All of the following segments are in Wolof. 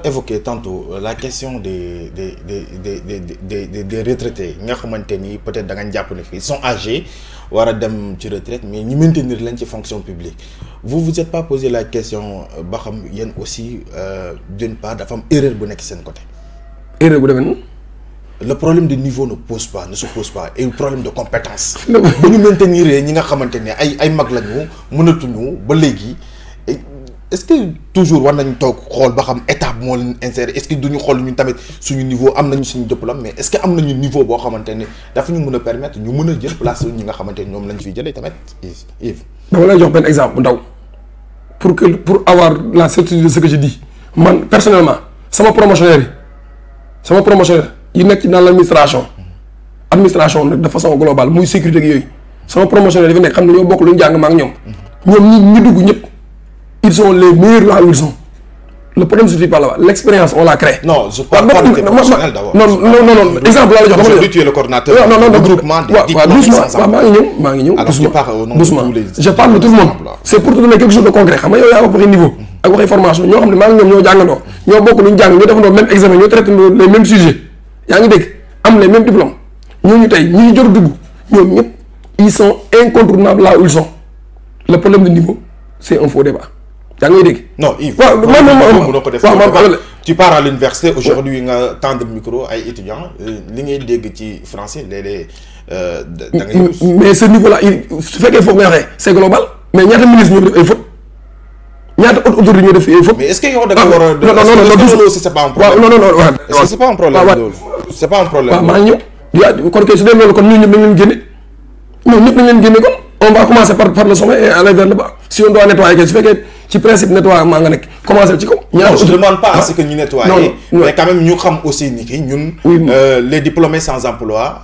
évoqué tantôt la question des retraités nga xamante ni peut-être da nga jàpp ne fii ils sont âgés war a dem ci retraite mais ñu maintenir leen ci fonction publique vous êtes pas posé la question ba xam yéen aussi d'une part dafa am erreur bu nekk seen côté. erreur bu demee noonu. le problème de niveau ne se pose pas et le problème de compétence. bu ñu maintenir ñi nga xamante ne ay mag lañu mënatuñu ba léegi. est-ce que toujours war nañ toog xool ba xam état moo leen insérer est-ce que duñu xool ñun tamit suñu niveau am nañu suñu diplôme mais est-ce que am nañu niveau boo xamante ne dafa ñu mën a permettre ñu mën a jël place ñi nga xamante ne ñoom lañ fiy jëlee tamit Yves. dama lay jox benn exemple bu ndaw pour avoir la certitude de ce que je dis man personnellement sama promotionnaire yi nekk dans l'administration nag de façon globale muy sécurité ak yooyu sama promotionnaire yi fi nekk xam ne ñoo bokk lu ñu jàng ma ak ñoom ñi dugg ñëpp. Ils sont les meilleurs là où ils sont. Le problème se situe pas là-bas. L'expérience, on la crée. Non, je parle pas de professionnel d'abord. Non. Exemple là, aujourd'hui, tu es le coordinateur du groupement des diplômés sans emploi. Alors, tu parles au nom de tous les... Je parle de tout le monde. C'est pour te donner quelque chose de concret. Xam nga yow yaa wax waxi niveau ak waxi formation ñoo xam ne maa ngi ñoom ñoo jàngandoo ñoo bokk lu ñu jàng ñoo defandoo même examen ñoo traité les mêmes sujets yaa ngi dégg am les mêmes diplômes ñooñu tey ñi jot dugg ñoom ñëpp ils sont incontournables là où ils sont. Le problème de niveau, c'est un faux débat. Non, Yves. Tu pars à l'université aujourd'hui, tu as le micro à étudiants, les français, mais ce niveau-là, fait qu'il faut c'est global. Mais il y a des ministres qui font. Il y a d'autres autorités qui font. Mais est-ce qu'il y a non, c'est pas un problème. Non, est-ce que c'est pas un problème? C'est pas un problème. On va commencer par le sommet et aller vers le bas. Si on doit nettoyer, si tu principe nettoyer, commencer par non, je ne demande pas à ce que nous nettoyions, mais quand même, nous savons aussi que les diplômés sans emploi,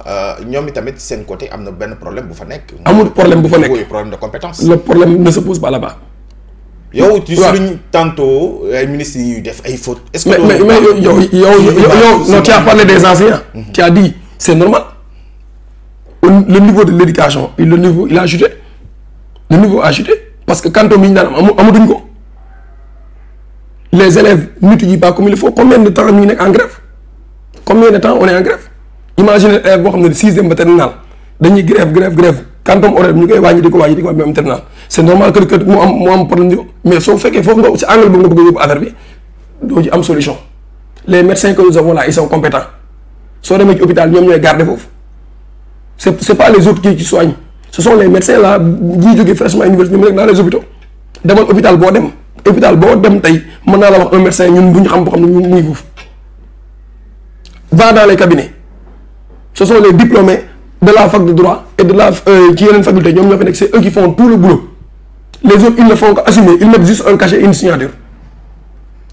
nous avons un côté, un problème. Problème de compétence. Le problème ne se pose pas là-bas. Yo, tu soulignes tantôt les ministres qui ont des fautes. Est-ce que tu as parlé des enseignants. Tu as dit, c'est normal. Le niveau de l'éducation, il a ajouté. Le niveau a ajouté. Parce que quand on dit les élèves n'étudient pas comme il faut, combien de temps on est en grève? Combien de temps on est en grève? Imaginez les élèves de 6e maternelle. Ils grève. Quand on aurait même maternelle. C'est normal que moi, problème. Mais sauf que il faut que c'est angle donc il y a une solution. Les médecins que nous avons là, ils sont compétents. Sur les hôpitaux, ils sont gardés. C'est pas les autres qui soignent. Ce sont les médecins là, qui sont fraîchement université dans les hôpitaux. Dans l'hôpital Bodem, un médecin, va dans les cabinets. Ce sont les diplômés de la fac de droit et de la qui est une faculté. C'est eux qui font tout le boulot. Les autres, ils ne font qu'assumer. Ils mettent juste un cachet et une signature.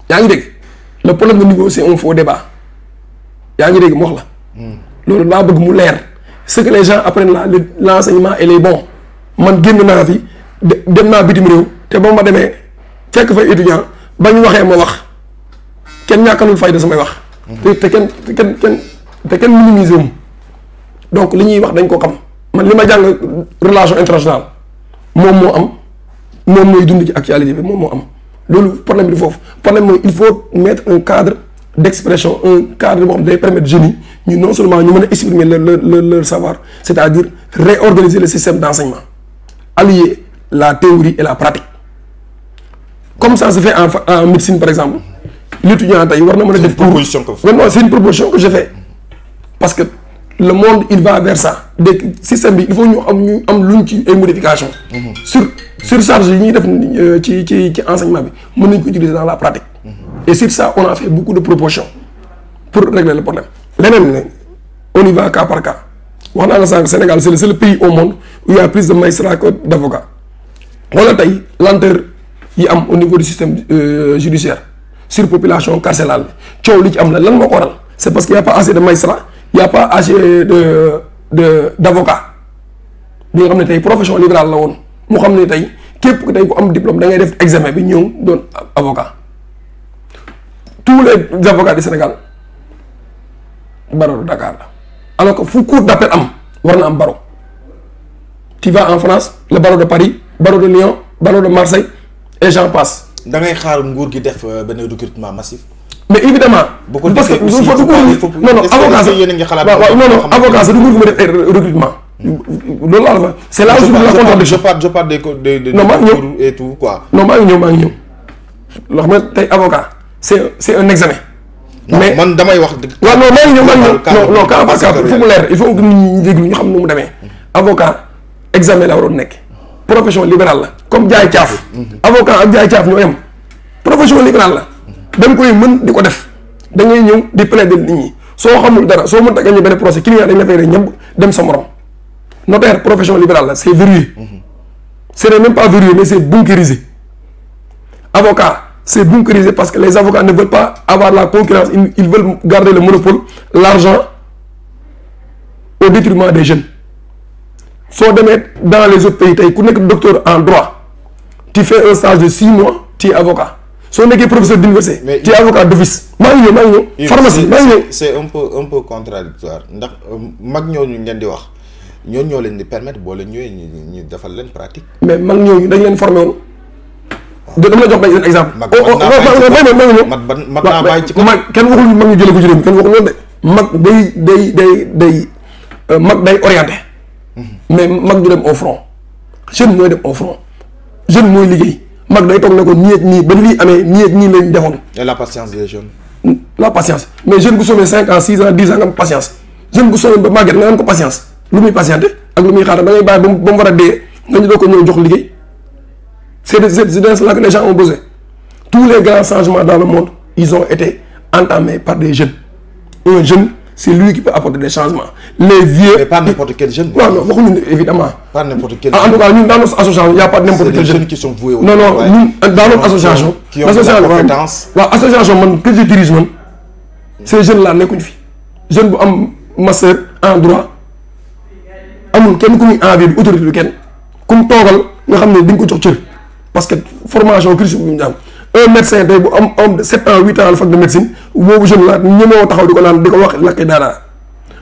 Le problème de niveau, c'est un faux débat. Ce que les gens apprennent là, l'enseignement, il est bon. Man génn naa fi dem naa bitim réew te ba ma demee fekk fay étudiant ba ñu waxee ma wax kenn ñàkkalul fayda samay wax. te kenn minimiser wu. Donc li ñuy wax dañ ko xam man li ma jàng relation internationale moom mooy dund ci actualité bi moom moo am loolu problème bi foofu problème mooy il faut mettre un cadre d'expression, un cadre qui permet de génie, non seulement nous exprimer leur savoir, c'est-à-dire réorganiser le système d'enseignement, allier la théorie et la pratique. Comme ça se fait en médecine par exemple. L'étudiant, c'est une proposition c'est une proposition que je fais. Parce que le monde, il va vers ça. Des systèmes, il faut une modification. Sur charge, qui enseignement, nous pouvons utiliser dans la pratique. Et sur ça, on a fait beaucoup de propositions pour régler le problème. On y va cas par cas. Le Sénégal, c'est le seul pays au monde où il y a plus de magistrats que d'avocats. On a lenteur au niveau du système judiciaire, surpopulation carcérale. C'est parce qu'il n'y a pas assez de magistrats, il n'y a pas assez d'avocats. Nous avons une profession libérale. Nous avons un diplôme, nous avons un examen, nous avons un avocat. Tous les avocats du Sénégal, barreau de Dakar. Alors que faut cours d'appel am barreau. Tu vas en France, le barreau de Paris, barreau de Lyon, barreau de Marseille, et j'en passe. Dans les cas où il y a un recrutement massif. mais évidemment. parce que non avocat non avocat sax du nguur gu ma def ay recrutement. loolu laa la fa c'est là aussi la contradiction. je parle des non maa ngi ñëw et tout quoi. non maa ngi ñëw loo xam ne tey avocat c'est un examen. mais man damay wax. waaw non maa ngi ñëw non cas par cas il faut mu leer il faut que nit ñi déglu ñu xam nu mu demee. avocat examen la waroon nekk. profession libérale la comme jaay caaf. avocat ak jaay caaf ñoo yem. profession libérale la. da nga koy mën di ko def da ngay ñëw di plaider nit ñi soo xamul dara soo mënta gagné benn procès client dañ la fay rek ñëpp dem sa morom. notaire profession libérale là c'est verrouillé. Ce n'est même pas verrouillé mais c'est bunkérisé. Avocat c'est bunkérisé parce que les avocats ne veulent pas avoir la concurrence ils veulent garder le monopole l'argent au détriment des jeunes. Soo demee dans les autres pays tey ku nekk docteur en droit tu fais un stage de 6 mois tu es avocat soo nekkee professeur d'université tu es avocat d'office. maa ngi ñëw pharmacie maa ngi ñëw. c'est un peu contradictoire ndax mag ñooñu ngeen di wax. ñooñu ñoo leen di permettre boo leen ñëwee ñu defal leen pratique. mais mag ñooñu dañ leen formé woon. dama la jox benn exemple. mag naa bàyyi ci mag kenn waxul mag ñu jëlee ko ci réew mi kenn waxul loolu de. mag day mag day orienté. mais mag du dem au front. jeune mooy dem au front. jeune mooy liggéey. mag day toog ne ko nii ak nii ba lii amee nii ak nii lañ defoon. et la patience des jeunes. la patience mais jeune bu soobee 5 ans 6 ans 10 ans nga am patience jeune bu soobee ba màgget nga am ko patience. lu muy patienté ak lu muy xaar da ngay bàyyi ba mu war a dee nga ñu doo ko ñëw jox liggéey c'est de cela que les gens ont besoin. Tous les grands changements dans le monde ils ont été entamés par des jeunes. Un jeune c'est lui qui peut apporter des changements. Les vieux. Mais pas n'importe quel jeune. Non waxuñu évidemment. Pas n'importe quel. En tout cas ñun dans notre association il y a pas n'importe quel jeune. Jeunes qui sont voués au non ñun dans notre association. qui ont la compétence. waaw association man que je dirige man ces jeunes là nekkuñu fi jeune bu am master en droit. amul kenn ku muy envie bi autorité bi kenn ku mu toogal nga xam ne di nga ko jox cër parce que formation cursus bi ñu am un médecin tey bu am 7 ans 8 ans la fac de médecine boobu jeune la ñemoo taxaw di ko naan di ko wax lakki daadaa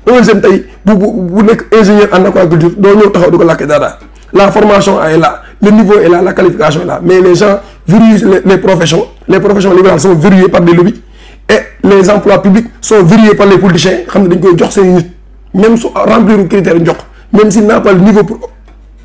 un jeune tey bu nekk ingénieur en aquaculture doo ñëw taxaw di ko lakki daadaa la formation est là le niveau est là la qualification est là mais les gens verrouillent les professions libérales sont verrouillées par des lobbies et les emplois publics sont verrouillés par les politiciens xam ne dañ koy jox seen nit même su remplir critères yi jox même s'il n'a pas le niveau pour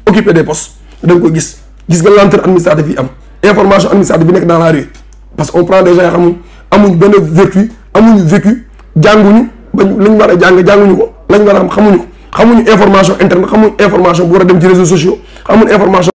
occuper des postes da nga koy gis nga lenteur administrative yi am information administrative bi nekk dans la rue parce que on prend des gens yoo amuñ benn vertu amuñu vécu jànguñu ba lañ war a jànguñu ko lañ war a xam xamuñu information interne xamuñ information bu war a dem ci réseaux sociaux xamuñ information